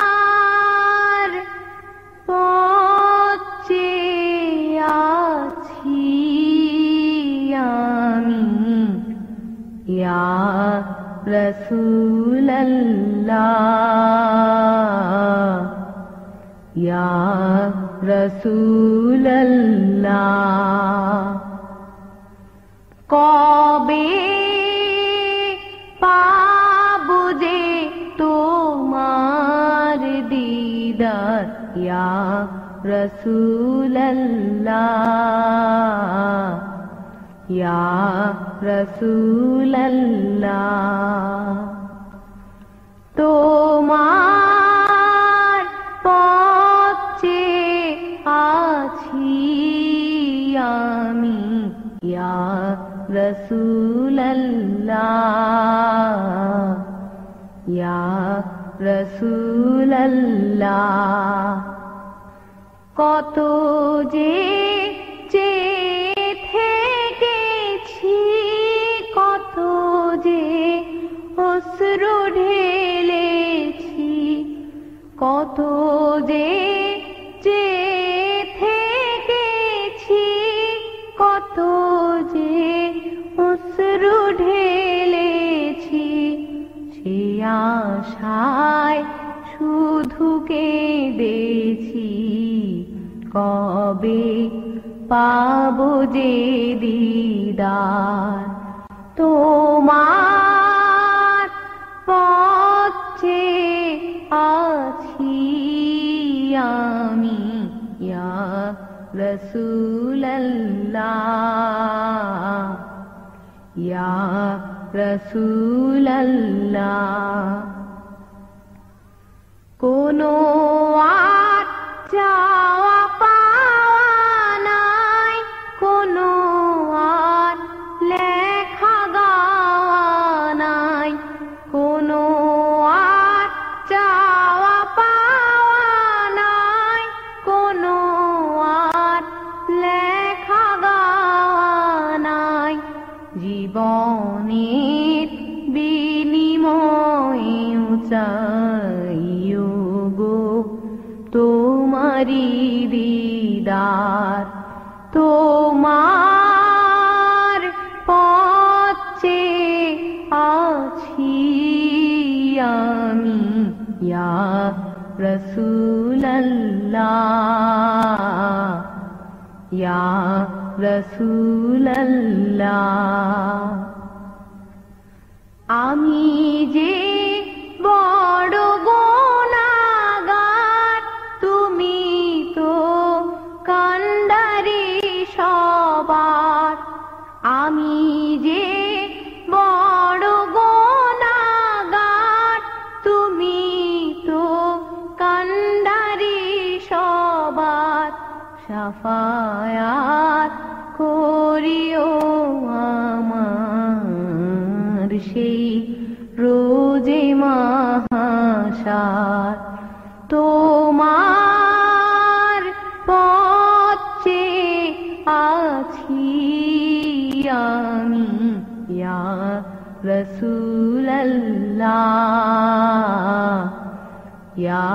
তোমার পথ চেয়ে আছি আমি ইয়া রাসূলুল্লাহ ইয়া রাসূলুল্লাহ। কবে পাবো যে তোমার দিদার ইয়া রাসূলুল্লাহ ইয়া রাসূলুল্লাহ। তোমার পথ চেয়ে আছি আমি ইয়া রাসূলুল্লাহ ইয়া রাসূলুল্লাহ। কত যে চেয়ে থেকেছি, কত যে অশ্রু ঢেলেছি, কত যে চেয়ে থেকেছি, কত যে অশ্রু ঢেলেছি। সে আশায় শুধু কেঁদেছি, কবে পাবো যে দিদার তোমার পথ চেয়ে আছি আমি ইয়া রাসূলুল্লাহ ইয়া রাসূলুল্লাহ। কোনো আর চাওয়া পাওয়া নাই, কোনো আর লেখা গাওয়া নাই, কোনো আর চাওয়া পাওয়া নাই, কোনো আর লেখা গাওয়া নাই। জীবনের বিনিময়ে চাইও গো তোমারি দিদার, তোমার পথ চেয়ে আছি আমি ইয়া রাসূলুল্লাহ ইয়া রাসূলুল্লাহ। আমি যে বড় গুনাহগার, তুমি তো কান্ডারি সবার। আমি যে বড় গুনাহগার, তুমি তো কান্ডারি সবার। শাফায়াত করিও আমার সেই রোজে মাহশার, তোমার পথ চেয়ে আছি আমি ইয়া রাসূলুল্লাহ ইয়া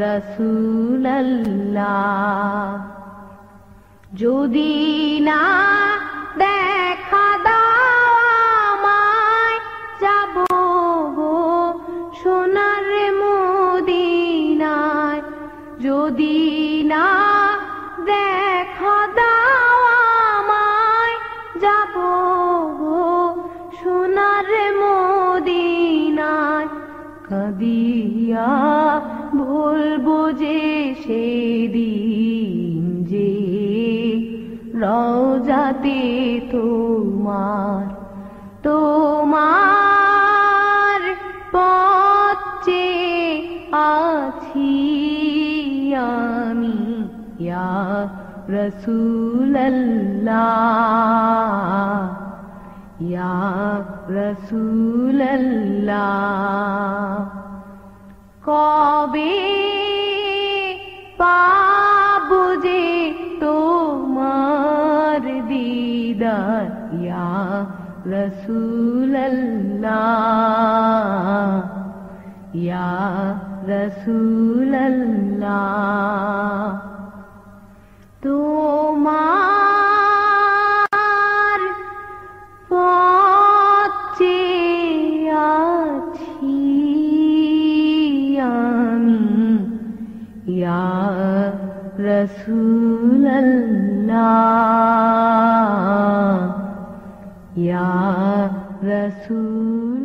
রাসূলুল্লাহ। যদি না দেখা দাও আমায়, যাব গো সোনার মদিনায়। যদি না দেখা দাও আমায়, যাব গো সোনার মদিনায়। কাঁদিয়া বলবো যে সেদিন যে রওজাতে তোমার, তোমার পথ চেয়ে আছি আমি ইয়া রাসূলুল্লাহ ইয়া রাসূলুল্লাহ। কবে পাবো যে তোমার দিদার ইয়া রাসূলুল্লাহ ইয়া রাসূলুল্লাহ তোমার পথ চেয়ে আছি আমি ইয়া রাসূলুল্লাহ ইয়া রাসূল